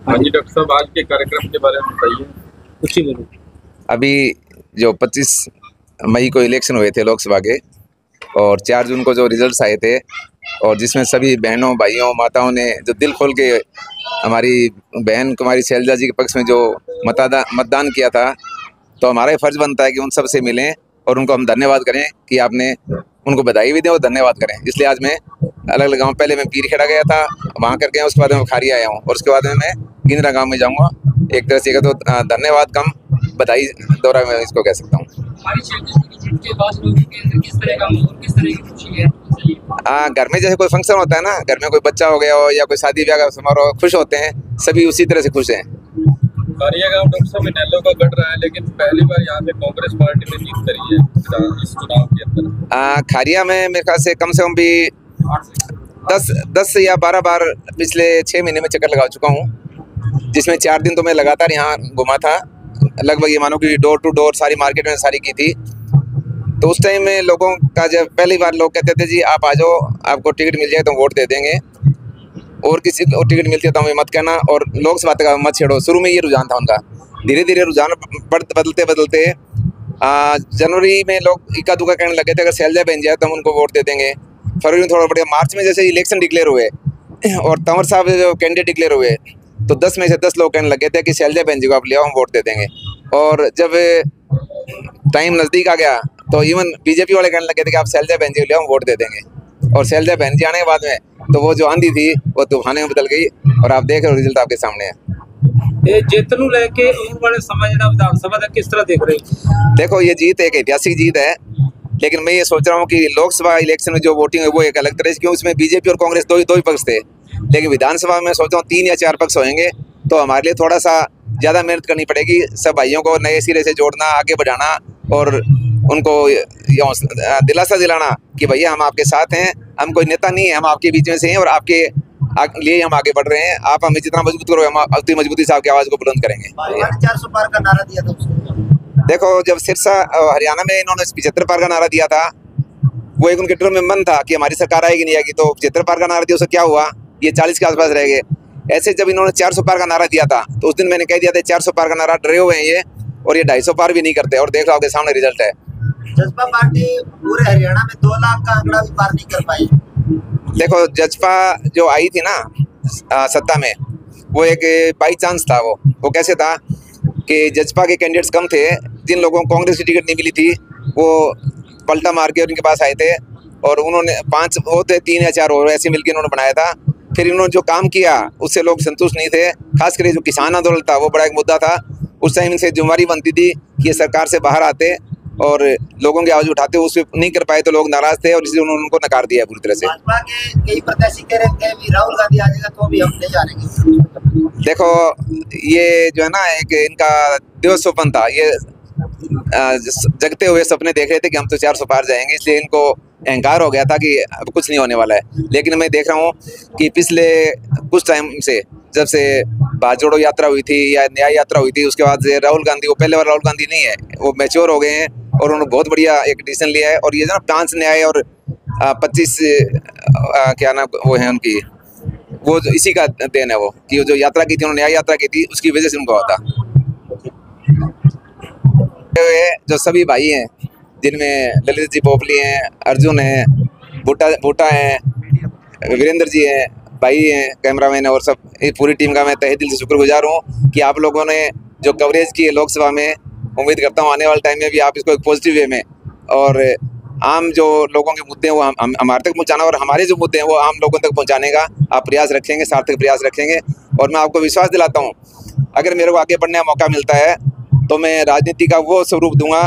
हाँ जी डॉक्टर साहब, आज के कार्यक्रम के बारे में बताइए। कुछ ही बोलो। अभी जो 25 मई को इलेक्शन हुए थे लोकसभा के, और 4 जून को जो रिजल्ट्स आए थे, और जिसमें सभी बहनों भाइयों माताओं ने जो दिल खोल के हमारी बहन कुमारी शैलजा जी के पक्ष में जो मतदान किया था, तो हमारा ये फर्ज बनता है कि उन सब से मिलें और उनको हम धन्यवाद करें कि आपने उनको बधाई भी दें और धन्यवाद करें। इसलिए आज मैं अलग अलग गाँव, पहले मैं पीरखेड़ा गया था, वहाँ करके उसके बाद मैं खारी आया हूँ, और उसके बाद में मैं गिंद्रा गाँव में जाऊँगा। एक तरह से तो धन्यवाद कम बधाई दौरा मैं इसको कह सकता हूँ। घर में जैसे कोई फंक्शन होता है ना, घर में कोई बच्चा हो गया हो या कोई शादी ब्याह का समारोह, खुश होते हैं सभी, उसी तरह से खुश हैं। खारिया गांव डॉक्टर साहब इनेलो का गढ़ रहा है, लेकिन पहली बार यहाँ से कांग्रेस पार्टी ने जीत करी है इस चुनाव के अंदर। खारिया में मेरे ख्याल से कम भी 10 या 12 बार पिछले 6 महीने में चक्कर लगा चुका हूँ, जिसमें 4 दिन तो मैं लगातार यहाँ घुमा था। लगभग ये मानो कि डोर टू डोर सारी मार्केट में सारी की थी। तो उस टाइम में लोगों का, जब पहली बार लोग कहते थे जी आप आ जाओ, आपको टिकट मिल जाए तो वोट दे देंगे, और किसी को टिकट मिलती है तो हमें मत कहना, और लोकसभा का मत छेड़ो। शुरू में ये रुझान था उनका। धीरे धीरे रुझान बदलते बदलते जनवरी में लोग इक्का दुक्का कहने लगे थे अगर शैलजा बन जाए तो हम उनको वोट दे देंगे। फरवरी में थोड़ा बढ़िया, मार्च में जैसे इलेक्शन डिक्लेयर हुए और तंवर साहब जो कैंडिडेट डिक्लेयर हुए, तो 10 में से 10 लोग कहने लगे थे कि शैलजा बहन जी को आप ले आओ, हम वोट दे देंगे। और जब टाइम नज़दीक आ गया तो इवन बीजेपी वाले कहने लगे थे कि आप शैलजा बहन जी को ले आओ, हम वोट दे देंगे। और शैलजा बहन जी आने के बाद में तो वो जो आंधी थी वो तूफाने में बदल गई, और आप देख रहे हो रिजल्ट आपके सामने है। ये जीत नूं लेके आने वाले समय ਜਿਹੜਾ विधानसभा ਦਾ किस तरह देख रहे हो? देखो, ये जीत एक ऐतिहासिक जीत है, लेकिन मैं ये सोच रहा हूँ कि लोकसभा इलेक्शन में जो वोटिंग है वो एक अलग तरह से, क्यों उसमें बीजेपी और कांग्रेस दो ही पक्ष थे, लेकिन विधानसभा में सोच रहा हूँ 3 या 4 पक्ष होंगे, तो हमारे लिए थोड़ा सा ज़्यादा मेहनत करनी पड़ेगी। सब भाइयों को नए सिरे से जोड़ना, आगे बढ़ाना, और उनको दिलासा दिलाना कि भैया हम आपके साथ हैं, हम कोई नेता नहीं है, हम आपके बीच में से हैं और आपके लिए हम आगे बढ़ रहे हैं। आप हमें जितना मजबूत करो, हम उतनी मजबूती से आपकी आवाज़ को बुलंद करेंगे। 400 पार का नारा दिया था उसको। देखो, जब सिरसा हरियाणा में इन्होंने 75 पार का नारा दिया था, वो एक उनके ट्रो में मन था कि हमारी सरकार आएगी नहीं आएगी, तो 75 पार का नारा दिया, उससे क्या हुआ, ये 40 के आसपास रह गए। ऐसे जब इन्होंने 400 पार का नारा दिया था, तो उस दिन मैंने कह दिया था 400 पार का नारा डरे हुए हैं ये, और ये 250 पार भी नहीं करते, और देख लो आपके सामने रिजल्ट है। जसपा पार्टी पूरे हरियाणा में 2 लाख का आंकड़ा भी पार नहीं कर पाई। देखो, जसपा जो आई थी ना सत्ता में, वो एक बाई चांस था। वो कैसे था कि जसपा के कैंडिडेट्स कम थे, जिन लोगों को कांग्रेस की टिकट नहीं मिली थी वो पलटा मार के उनके पास आए थे, और उन्होंने 5 वो थे, 3 या 4 और ऐसे मिलकर उन्होंने बनाया था। फिर इन्होंने जो काम किया उससे लोग संतुष्ट नहीं थे, खासकर जो किसान आंदोलन था वो बड़ा एक मुद्दा था। उस टाइम इनसे जिम्मेदारी बनती थी कि ये सरकार से बाहर आते और लोगों की आवाज़ उठाते, उस पर नहीं कर पाए तो लोग नाराज थे, और इसलिए उन्होंने उनको नकार दिया पूरी तरह से। भाजपा के कई प्रत्याशी कह रहे थे भी राहुल गांधी आ जाएगा तो भी हम नहीं जानेंगे। देखो, ये जो है ना, एक इनका दिवसोपन था, ये जगते हुए सपने देख रहे थे कि हम तो 400 पार जाएंगे, इसलिए इनको अहंकार हो गया था कि अब कुछ नहीं होने वाला है। लेकिन मैं देख रहा हूँ कि पिछले कुछ टाइम से, जब से भारत जोड़ो यात्रा हुई थी या न्याय यात्रा हुई थी, उसके बाद से राहुल गांधी, वो पहले वाला राहुल गांधी नहीं है, वो मैच्योर हो गए हैं और उन्होंने बहुत बढ़िया एक डिसीजन लिया है। और ये ना 5 न्याय और 25 क्या नाम वो है उनकी, वो जो इसी का देन है, वो कि जो यात्रा की थी उन्होंने, न्याय यात्रा की थी, उसकी वजह से उनको होता। जो सभी भाई हैं, जिनमें ललित जी पोपली हैं, अर्जुन हैं, बूटा हैं, वीरेंद्र जी हैं, भाई हैं, कैमरामैन है, और सब पूरी टीम का मैं तहे दिल से शुक्रगुजार हूँ कि आप लोगों ने जो कवरेज की है लोकसभा में। उम्मीद करता हूँ आने वाले टाइम में भी आप इसको एक पॉजिटिव वे में, और आम जो लोगों के मुद्दे हैं वो हमारे तक पहुँचाना, और हमारे जो मुद्दे हैं वो आम लोगों तक पहुँचाने का आप प्रयास रखेंगे, सार्थक प्रयास रखेंगे। और मैं आपको विश्वास दिलाता हूँ, अगर मेरे को आगे बढ़ने का मौका मिलता है तो मैं राजनीति का वो स्वरूप दूंगा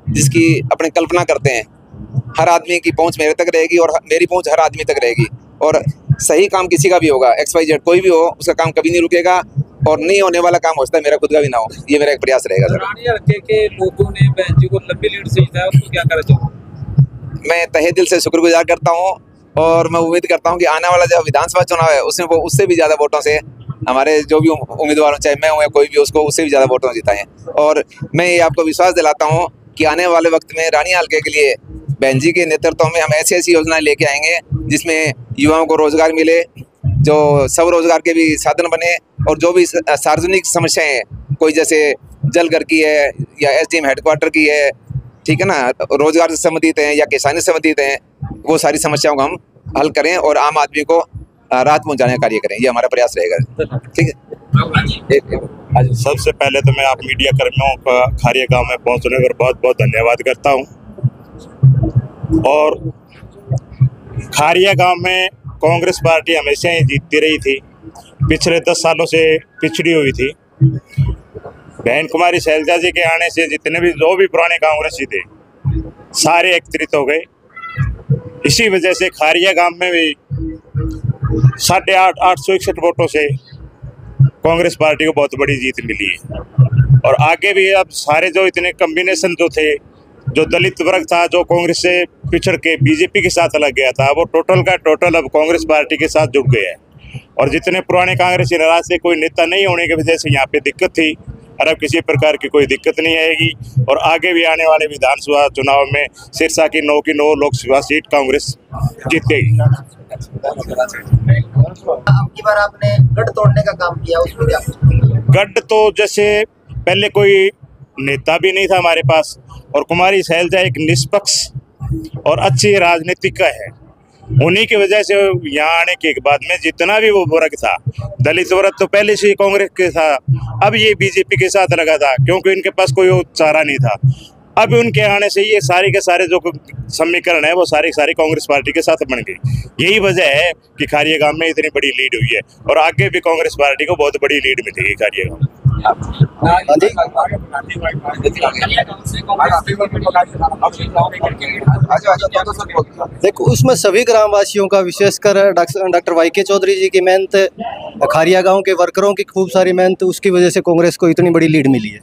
जिसकी अपनी कल्पना करते हैं। हर आदमी की पहुंच मेरे तक रहेगी और मेरी पहुंच हर आदमी तक रहेगी, और सही काम किसी का भी होगा, XYZ कोई भी हो, उसका काम कभी नहीं रुकेगा, और नहीं होने वाला काम हो सकता है मेरा खुद का भी ना हो। ये मेरा एक प्रयास रहेगा सर। रानी हल्के के लोगों ने बहन जी को लंबी लीड से जिताया, उसको क्या करना चाहिए? मैं तहे दिल से शुक्रगुजार करता हूँ, और मैं उम्मीद करता हूँ कि आने वाला जो विधानसभा चुनाव है उसमें वो उससे भी ज़्यादा वोटों से हमारे जो भी उम्मीदवार, चाहे मैं हूँ या कोई भी, उसको उससे भी ज़्यादा वोटों जिताएं। और मैं ये आपको विश्वास दिलाता हूँ कि आने वाले वक्त में रानी हल्के के लिए बहन जी के नेतृत्व में हम ऐसी ऐसी योजनाएं लेके आएंगे जिसमें युवाओं को रोजगार मिले, जो सब रोजगार के भी साधन बने, और जो भी सार्वजनिक समस्याएं हैं, कोई जैसे जलघर की है या SDM हेडक्वार्टर की है, ठीक है ना, रोजगार से संबंधित हैं या किसानी से संबंधित हैं, वो सारी समस्याओं को हम हल करें और आम आदमी को राहत पहुंचाने का कार्य करें। ये हमारा प्रयास रहेगा। ठीक है। सबसे पहले तो मैं आप मीडिया कर्मियों का खारिया गांव में पहुंचने पर बहुत बहुत धन्यवाद करता हूं। और खारिया गांव में कांग्रेस पार्टी हमेशा ही जीतती रही थी, पिछले 10 सालों से पिछड़ी हुई थी। बहन कुमारी शैलजा जी के आने से जितने भी जो भी पुराने कांग्रेसी थे सारे एकत्रित हो गए। इसी वजह से खारिया गांव में भी 861 वोटों से कांग्रेस पार्टी को बहुत बड़ी जीत मिली है। और आगे भी अब सारे जो इतने कॉम्बिनेशन जो थे, जो दलित वर्ग था जो कांग्रेस से पिछड़ के बीजेपी के साथ लग गया था, वो टोटल का टोटल अब कांग्रेस पार्टी के साथ जुड़ गया है। और जितने पुराने कांग्रेसी नाराज से कोई नेता नहीं होने की वजह से यहाँ पे दिक्कत थी, और अब किसी प्रकार की कोई दिक्कत नहीं आएगी। और आगे भी आने वाले विधानसभा चुनाव में सिरसा की 9 की 9 लोकसभा सीट कांग्रेस जीतेगी। अब की बार आपने गढ़ तोड़ने का काम किया, उसमें क्या? गढ़ तो जैसे पहले कोई नेता भी नहीं था हमारे पास, और कुमारी शैलजा एक निष्पक्ष और अच्छी राजनीतिक है। उन्हीं की वजह से यहाँ आने के बाद में जितना भी वो वर्ग था, दलित वर्ग तो पहले से ही कांग्रेस के था, अब ये बीजेपी के साथ लगा था क्योंकि इनके पास कोई चारा नहीं था। अब उनके आने से ये सारे के सारे जो समीकरण है वो सारी कांग्रेस पार्टी के साथ बन गई। यही वजह है कि खारिया गांव में इतनी बड़ी लीड हुई है, और आगे भी कांग्रेस पार्टी को बहुत बड़ी लीड मिलेगी खारिया गांव। देखो, उसमें सभी ग्रामवासियों का, विशेषकर डॉक्टर YK चौधरी जी की मेहनत, खारिया गांव के वर्करों की खूब सारी मेहनत, उसकी वजह से कांग्रेस को इतनी बड़ी लीड मिली है।